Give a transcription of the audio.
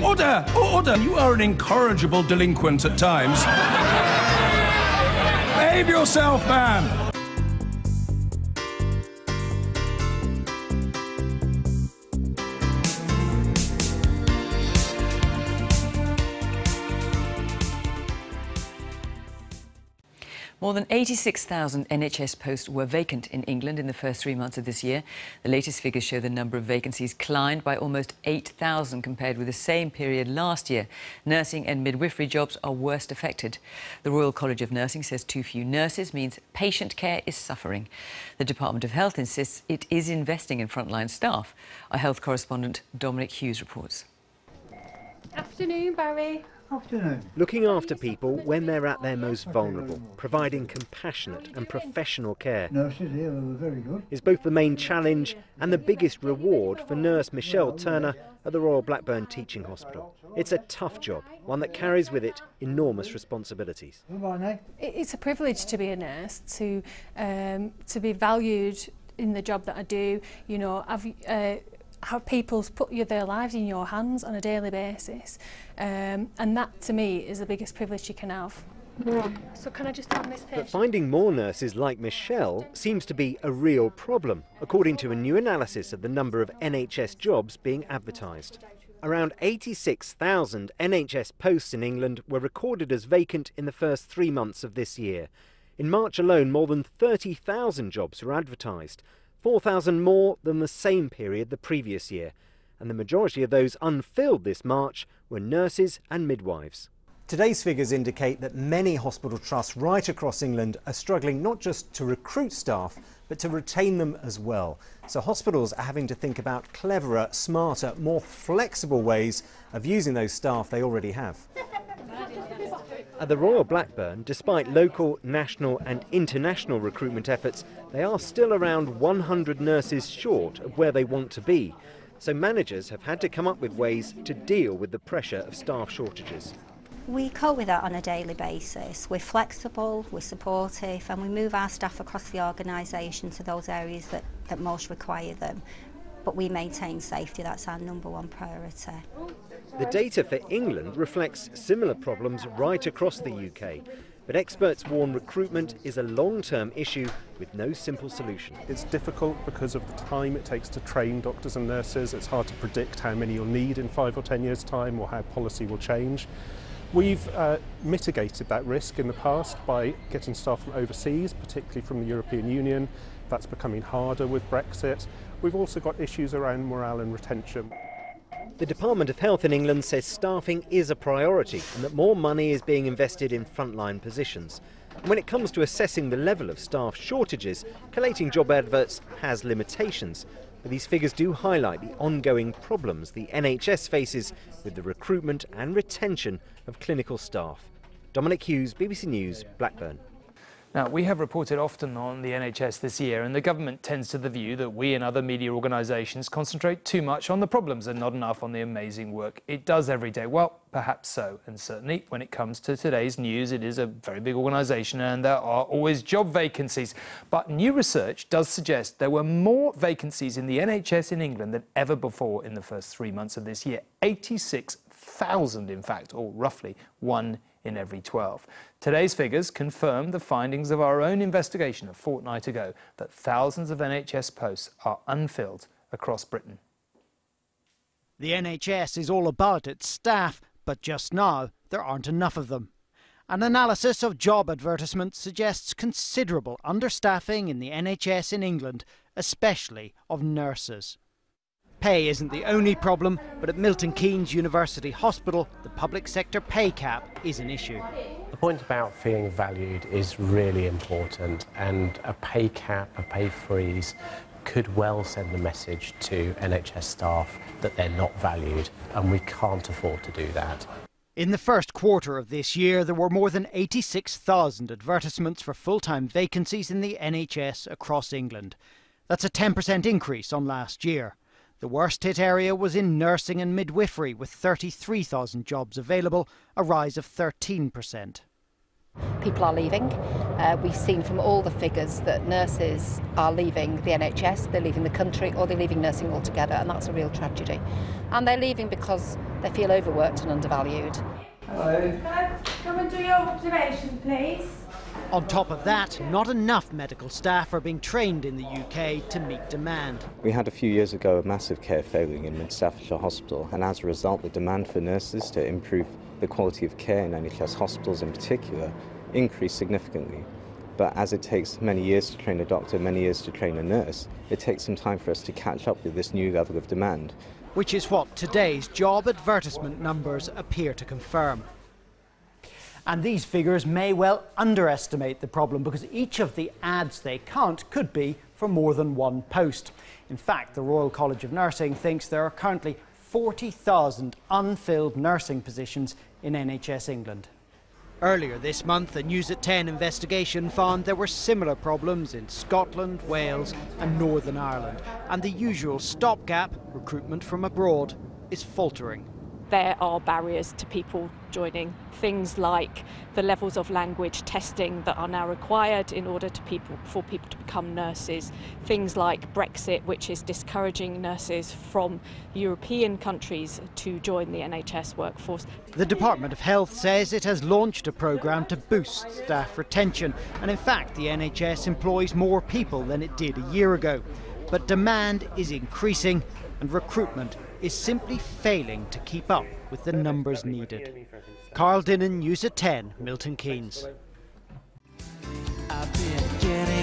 Order! Order! You are an incorrigible delinquent at times. Behave yourself, man! More than 86,000 NHS posts were vacant in England in the first 3 months of this year. The latest figures show the number of vacancies climbed by almost 8,000 compared with the same period last year. Nursing and midwifery jobs are worst affected. The Royal College of Nursing says too few nurses means patient care is suffering. The Department of Health insists it is investing in frontline staff. Our health correspondent Dominic Hughes reports. Afternoon, Barry. Afternoon. Looking after people when they're at their most vulnerable, providing compassionate and professional care, nurses here were very good, is both the main challenge and the biggest reward for nurse Michelle Turner at the Royal Blackburn Teaching Hospital. It's a tough job, one that carries with it enormous responsibilities. It's a privilege to be a nurse, to be valued in the job that I do. You know, how people put their lives in your hands on a daily basis, and that to me is the biggest privilege you can have. So can I just have this page? But finding more nurses like Michelle seems to be a real problem, according to a new analysis of the number of NHS jobs being advertised. Around 86,000 NHS posts in England were recorded as vacant in the first 3 months of this year. In March alone, more than 30,000 jobs were advertised, 4,000 more than the same period the previous year, and the majority of those unfilled this March were nurses and midwives. Today's figures indicate that many hospital trusts right across England are struggling not just to recruit staff, but to retain them as well. So hospitals are having to think about cleverer, smarter, more flexible ways of using those staff they already have. At the Royal Blackburn, despite local, national and international recruitment efforts, they are still around 100 nurses short of where they want to be. So managers have had to come up with ways to deal with the pressure of staff shortages. We cope with that on a daily basis. We're flexible, we're supportive, and we move our staff across the organisation to those areas that most require them. But we maintain safety, that's our #1 priority. The data for England reflects similar problems right across the UK, but experts warn recruitment is a long-term issue with no simple solution. It's difficult because of the time it takes to train doctors and nurses. It's hard to predict how many you'll need in 5 or 10 years' time or how policy will change. We've mitigated that risk in the past by getting staff from overseas, particularly from the European Union. That's becoming harder with Brexit. We've also got issues around morale and retention. The Department of Health in England says staffing is a priority and that more money is being invested in frontline positions. And when it comes to assessing the level of staff shortages, collating job adverts has limitations. But these figures do highlight the ongoing problems the NHS faces with the recruitment and retention of clinical staff. Dominic Hughes, BBC News, Blackburn. Now, we have reported often on the NHS this year, and the government tends to the view that we and other media organisations concentrate too much on the problems and not enough on the amazing work it does every day. Well, perhaps so, and certainly when it comes to today's news, it is a very big organisation and there are always job vacancies. But new research does suggest there were more vacancies in the NHS in England than ever before in the first 3 months of this year. 86,000, in fact, or roughly 1 in every 12. Today's figures confirm the findings of our own investigation a fortnight ago that thousands of NHS posts are unfilled across Britain. The NHS is all about its staff, but just now there aren't enough of them. An analysis of job advertisements suggests considerable understaffing in the NHS in England, especially of nurses. Pay isn't the only problem, but at Milton Keynes University Hospital, the public sector pay cap is an issue. The point about feeling valued is really important, and a pay cap, a pay freeze, could well send a message to NHS staff that they're not valued, and we can't afford to do that. In the first quarter of this year, there were more than 86,000 advertisements for full-time vacancies in the NHS across England. That's a 10% increase on last year. The worst hit area was in nursing and midwifery, with 33,000 jobs available, a rise of 13%. People are leaving. We've seen from all the figures that nurses are leaving the NHS, they're leaving the country, or they're leaving nursing altogether, and that's a real tragedy. And they're leaving because they feel overworked and undervalued. Hello. Can I come and do your observation, please? On top of that, not enough medical staff are being trained in the UK to meet demand. We had a few years ago a massive care failing in Mid Staffordshire Hospital, and as a result the demand for nurses to improve the quality of care in NHS hospitals in particular increased significantly. But as it takes many years to train a doctor, many years to train a nurse, it takes some time for us to catch up with this new level of demand. Which is what today's job advertisement numbers appear to confirm. And these figures may well underestimate the problem, because each of the ads they count could be for more than one post. In fact, the Royal College of Nursing thinks there are currently 40,000 unfilled nursing positions in NHS England. Earlier this month, a News at 10 investigation found there were similar problems in Scotland, Wales and Northern Ireland, and the usual stopgap, recruitment from abroad, is faltering. There are barriers to people joining, things like the levels of language testing that are now required in order for people to become nurses, things like Brexit, which is discouraging nurses from European countries to join the NHS workforce. The Department of Health says it has launched a programme to boost staff retention, and in fact the NHS employs more people than it did a year ago. But demand is increasing and recruitment is simply failing to keep up with the numbers needed. Carl Dinnan, News at 10, Milton Keynes. I've been getting